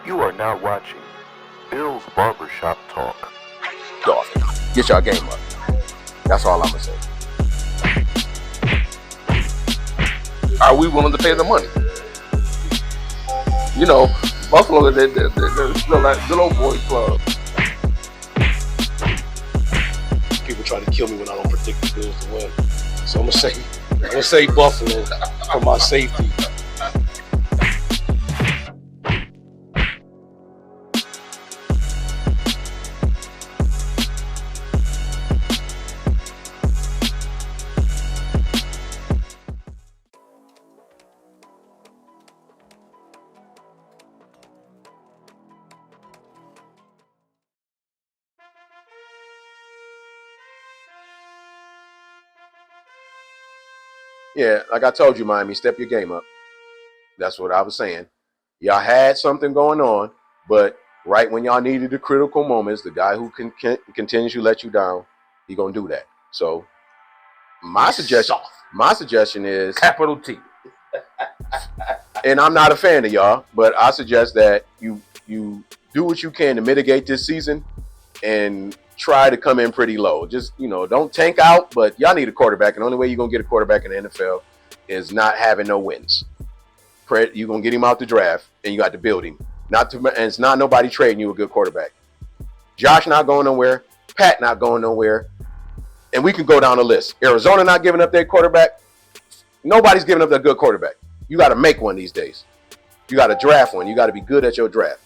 You are now watching Bill's Barbershop Talk. Dolphins, get y'all game up. That's all I'm going to say. Are we willing to pay the money? You know, Buffalo, they're still that good old boy club. People try to kill me when I don't predict the Bills to win. So I'm gonna say Buffalo for my safety. Yeah, like I told you, Miami, step your game up. That's what I was saying. Y'all had something going on, but right when y'all needed the critical moments, the guy who can continues to let you down, he gonna do that. So my suggestion is capital T. And I'm not a fan of y'all, but I suggest that you do what you can to mitigate this season and try to come in pretty low. Just, don't tank out, but y'all need a quarterback. And the only way you're going to get a quarterback in the NFL is not having no wins. You're going to get him out the draft, and you got to build him. And it's not nobody trading you a good quarterback. Josh not going nowhere. Pat not going nowhere. And we can go down the list. Arizona not giving up their quarterback. Nobody's giving up their good quarterback. You got to make one these days. You got to draft one. You got to be good at your draft.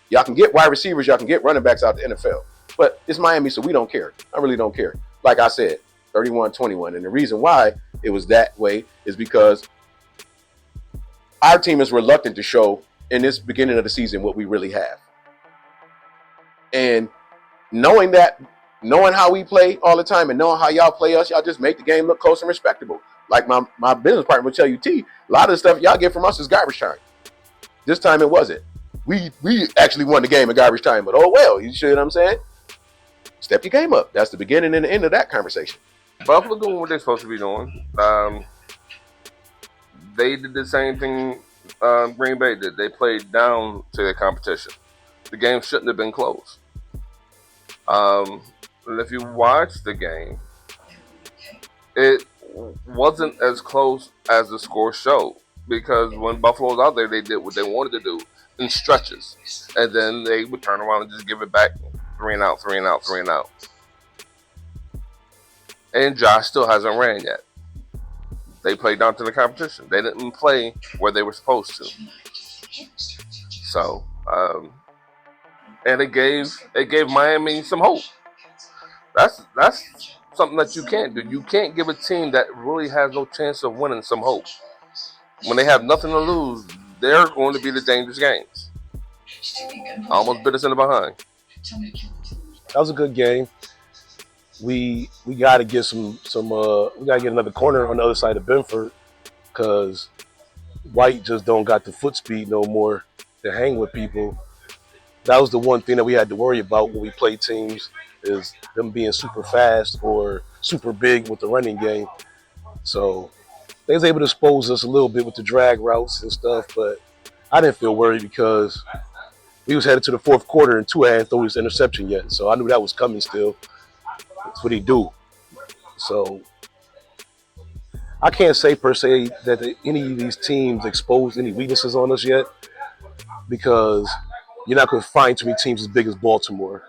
Y'all can get wide receivers. Y'all can get running backs out the NFL. But it's Miami, so we don't care. I really don't care. Like I said, 31-21. And the reason why it was that way is because our team is reluctant to show in this beginning of the season what we really have. And knowing how we play all the time and knowing how y'all play us, y'all just make the game look close and respectable. Like my business partner would tell you, T, a lot of the stuff y'all get from us is garbage time. This time it wasn't. We actually won the game in garbage time, but oh well, you see what I'm saying? Step your game up. That's the beginning and the end of that conversation. Buffalo doing what they're supposed to be doing. They did the same thing Green Bay did. They played down to their competition. The game shouldn't have been close. And if you watch the game, it wasn't as close as the score showed, because when Buffalo was out there, they did what they wanted to do in stretches, and then they would turn around and just give it back 3 and out, 3 and out, 3 and out. And Josh still hasn't ran yet. They played down to the competition. They didn't play where they were supposed to. So, and it gave Miami some hope. That's something that you can't do. You can't give a team that really has no chance of winning some hope. When they have nothing to lose, they're going to be the dangerous games. Almost bit us in the behind. That was a good game. We got to get we got to get another corner on the other side of Benford, because White just don't got the foot speed no more to hang with people. That was the one thing that we had to worry about when we play teams, is them being super fast or super big with the running game. So they was able to expose us a little bit with the drag routes and stuff, but I didn't feel worried because we was headed to the fourth quarter and Tua hadn't thrown his interception yet. So I knew that was coming still. That's what he do. So I can't say per se that any of these teams exposed any weaknesses on us yet, because you're not going to find too many teams as big as Baltimore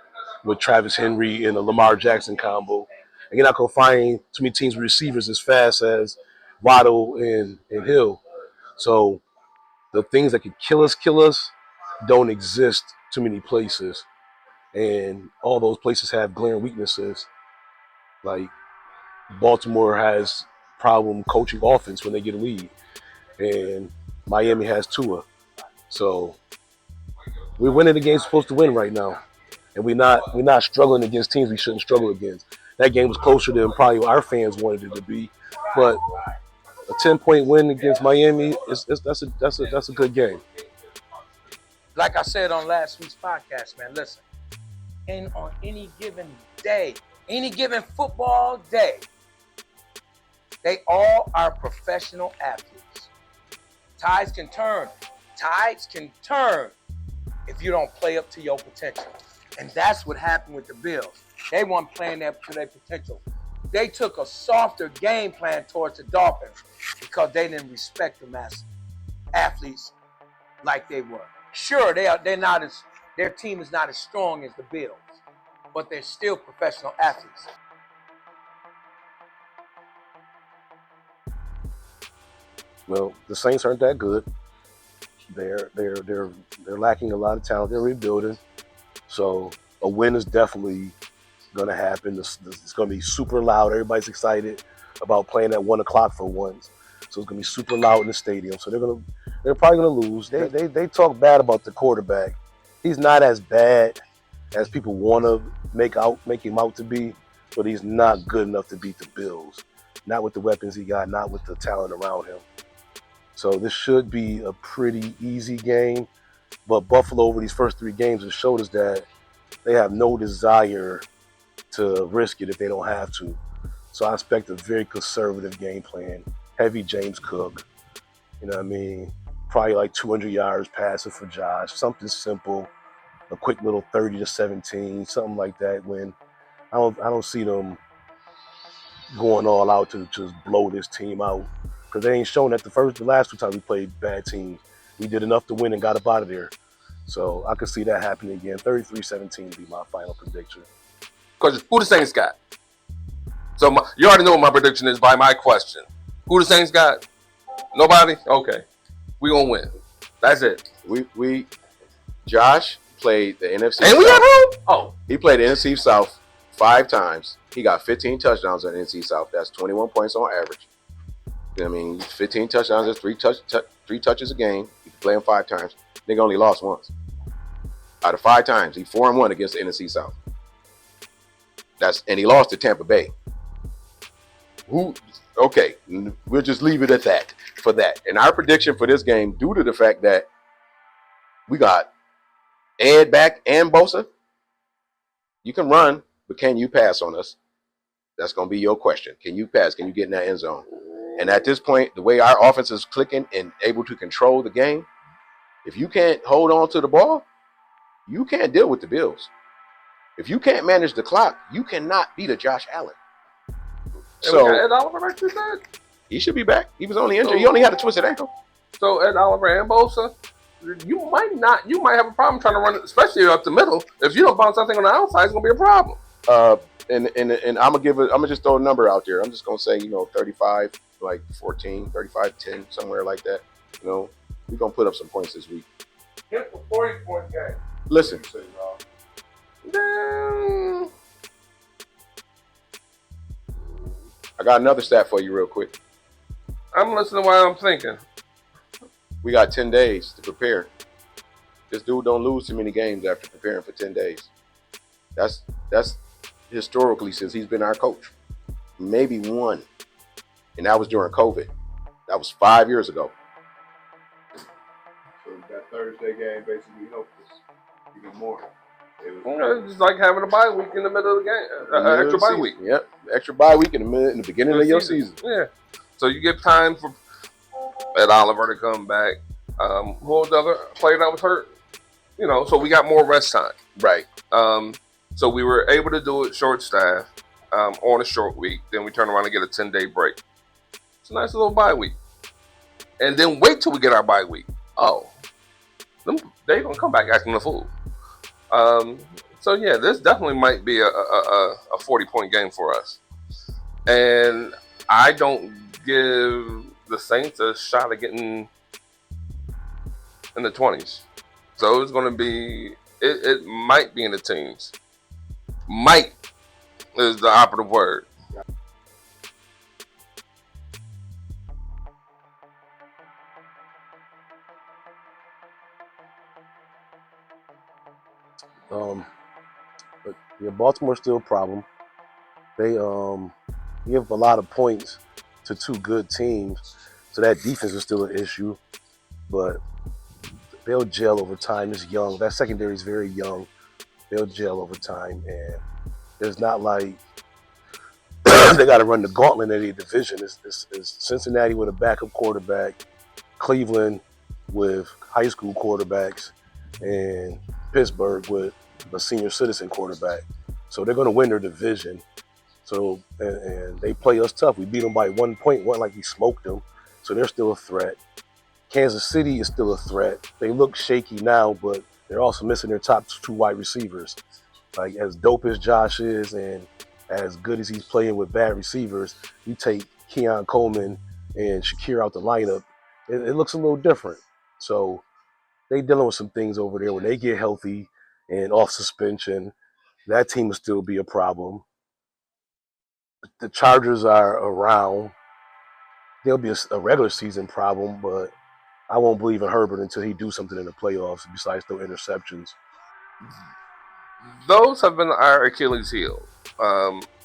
with Travis Henry and a Lamar Jackson combo. And you're not going to find too many teams with receivers as fast as Waddle and Hill. So the things that could kill us don't exist too many places. And all those places have glaring weaknesses. Like Baltimore has problem coaching offense when they get a lead. And Miami has Tua. So we're winning the games we're supposed to win right now. And we're not struggling against teams we shouldn't struggle against. That game was closer than probably our fans wanted it to be. But a 10-point win against Miami, that's a good game. Like I said on last week's podcast, man, listen. And on any given day, any given football day, they all are professional athletes. Tides can turn. if you don't play up to your potential. And that's what happened with the Bills. They weren't playing up to their potential. They took a softer game plan towards the Dolphins because they didn't respect them as athletes like they were. Sure, they're not as, their team is not as strong as the Bills, but they're still professional athletes. Well, the Saints aren't that good. They're lacking a lot of talent. They're rebuilding, so a win is definitely going to happen. It's going to be super loud. Everybody's excited about playing at 1 o'clock for once, so it's going to be super loud in the stadium. So they're probably going to lose. They talk bad about the quarterback. He's not as bad as people want to make him out to be, but he's not good enough to beat the Bills. Not with the weapons he got, not with the talent around him. So this should be a pretty easy game. But Buffalo, over these first 3 games, has showed us that they have no desire to risk it if they don't have to. So I expect a very conservative game plan. Heavy James Cook. You know what I mean? Probably like 200 yards passing for Josh. Something simple. A quick little 30-17, something like that. When I don't see them going all out to just blow this team out. Because they ain't shown that the last 2 times we played bad teams, we did enough to win and got up out of there. So I could see that happening again. 33-17 would be my final prediction. Because who the Saints got? So you already know what my prediction is by my question. Who the Saints got? Nobody? Okay. We gonna win. That's it. Josh played the NFC And South. we got who? Oh. He played the NFC South 5 times. He got 15 touchdowns in the NFC South. That's 21 points on average. You know what I mean? 15 touchdowns, that's 3 touches a game. You can play him 5 times. Nigga only lost once. Out of 5 times, he 4-1 against the NFC South. And he lost to Tampa Bay. Okay, we'll just leave it at that for that. And our prediction for this game, due to the fact that we got Ed back and Bosa, you can run, but can you pass on us? That's going to be your question. Can you pass? Can you get in that end zone? And at this point, the way our offense is clicking and able to control the game, if you can't hold on to the ball, you can't deal with the Bills. If you can't manage the clock, you cannot beat a Josh Allen. So Ed Oliver back, you said? He should be back. He was only injured. He only had a twisted ankle. So Ed Oliver and Bosa, you might have a problem trying to run it, especially up the middle. If you don't bounce something on the outside, it's gonna be a problem. And I'm gonna just throw a number out there. I'm just gonna say, 35, like 14, 35-10, somewhere like that. We're gonna put up some points this week. Hit the 40-point game. Listen. I got another stat for you real quick. I'm listening while I'm thinking. We got 10 days to prepare. This dude don't lose too many games after preparing for 10 days. That's historically since he's been our coach. Maybe 1. And that was during COVID. That was 5 years ago. So that Thursday game basically helped us even more. It's just like having a bye week in the middle of the game, extra bye week. Yep, extra bye week in the beginning of your season. Yeah, so you get time for Ed Oliver to come back. Who was the other player that was hurt? So we got more rest time. Right. So we were able to do it short staff on a short week. Then we turn around and get a 10-day break. It's a nice little bye week. And then wait till we get our bye week. Oh, they're gonna come back acting a fool. So yeah, this definitely might be a 40-point game for us. And I don't give the Saints a shot at getting in the 20s. So it's going to be, it might be in the teens. Might is the operative word. But yeah, Baltimore's still a problem. They give a lot of points to 2 good teams, so that defense is still an issue. But they'll gel over time. It's young. That secondary is very young. They'll gel over time, and it's not like they got to run the gauntlet in any division. It's Cincinnati with a backup quarterback, Cleveland with high school quarterbacks, and Pittsburgh with a senior citizen quarterback. So they're going to win their division. So and they play us tough. We beat them by 1 point, wasn't like we smoked them. So they're still a threat. Kansas City is still a threat. They look shaky now, but they're also missing their top 2 wide receivers. Like as dope as Josh is and as good as he's playing with bad receivers, you take Keon Coleman and Shakir out the lineup, it looks a little different. So they dealing with some things over there. When they get healthy and off suspension, that team will still be a problem. The Chargers are around. They'll be a regular season problem, but I won't believe in Herbert until he do something in the playoffs besides throw interceptions. Those have been our Achilles heel.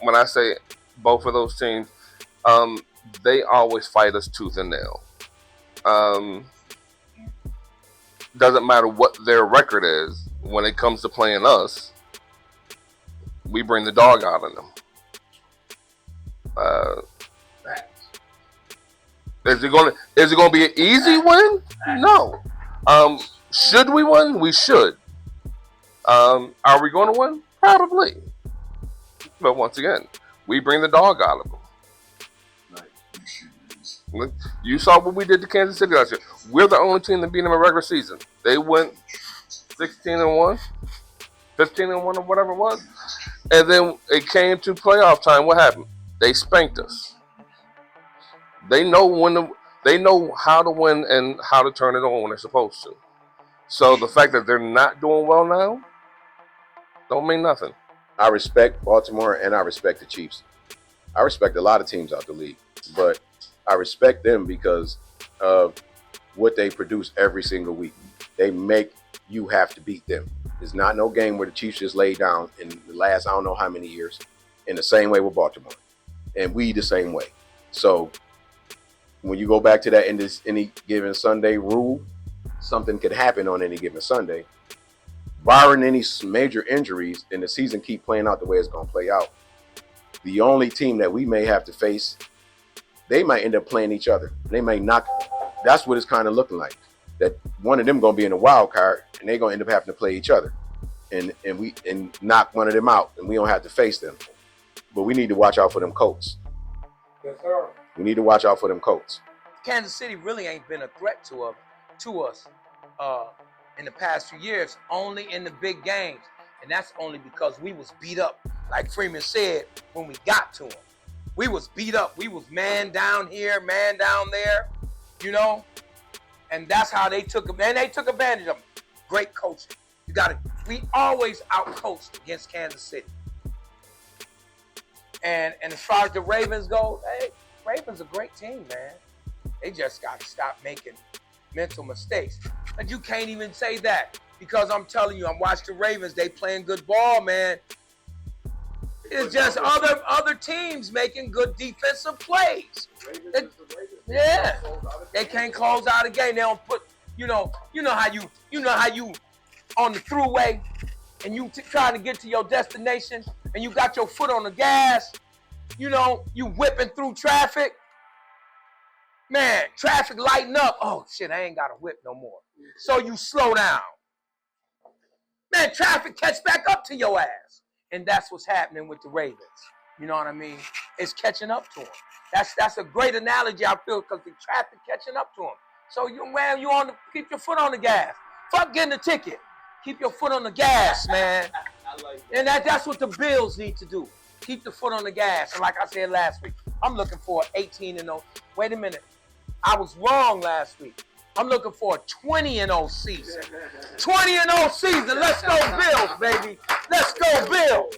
When I say both of those teams, they always fight us tooth and nail. Doesn't matter what their record is, when it comes to playing us, we bring the dog out of them. Is it gonna be an easy win? No. Should we win? We should. Are we going to win? Probably. But once again, we bring the dog out of them. You saw what we did to Kansas City last year. We're the only team that beat them in regular season. They went 16-1, 15-1, or whatever it was. And then it came to playoff time. What happened? They spanked us. They know they know how to win and how to turn it on when they're supposed to. So the fact that they're not doing well now don't mean nothing. I respect Baltimore and I respect the Chiefs. I respect a lot of teams out the league, but I respect them because of what they produce every single week. They make you have to beat them. There's not no game where the Chiefs just laid down in the last I don't know how many years in the same way with Baltimore. And we the same way. So when you go back to that in this any given Sunday rule, something could happen on any given Sunday. Barring any major injuries and the season keep playing out the way it's going to play out, the only team that we may have to face, they might end up playing each other. They may not. That's what it's kind of looking like. That one of them going to be in a wild card and they're going to end up having to play each other and knock one of them out and we don't have to face them. But we need to watch out for them Colts. Yes, sir. We need to watch out for them Colts. Kansas City really ain't been a threat to us in the past few years, only in the big games. And that's only because we was beat up. Like Freeman said, when we got to them, we was beat up. We was man down here, man down there, you know? And that's how they took them. And they took advantage of them. Great coaching. We always out-coached against Kansas City. And as far as the Ravens go, hey, Ravens a great team, man. They just got to stop making mental mistakes. But you can't even say that because I'm telling you, I'm watching the Ravens. They playing good ball, man. It's just other teams making good defensive plays. They can't close out a game. They don't put, you know how you on the throughway and you trying to get to your destination and you got your foot on the gas. You whipping through traffic. Man, traffic lighting up. Oh, shit, I ain't got to whip no more. So you slow down. Man, traffic catch back up to your ass. And that's what's happening with the Ravens. You know what I mean? It's catching up to them. That's a great analogy, I feel, because the traffic catching up to them. So keep your foot on the gas. Fuck getting a ticket. Keep your foot on the gas, man. And that's what the Bills need to do. Keep the foot on the gas. And like I said last week, I'm looking for 18-0. Wait a minute. I was wrong last week. I'm looking for a 20-0 season. 20-0 season. Let's go Bills, baby. Let's go Bills.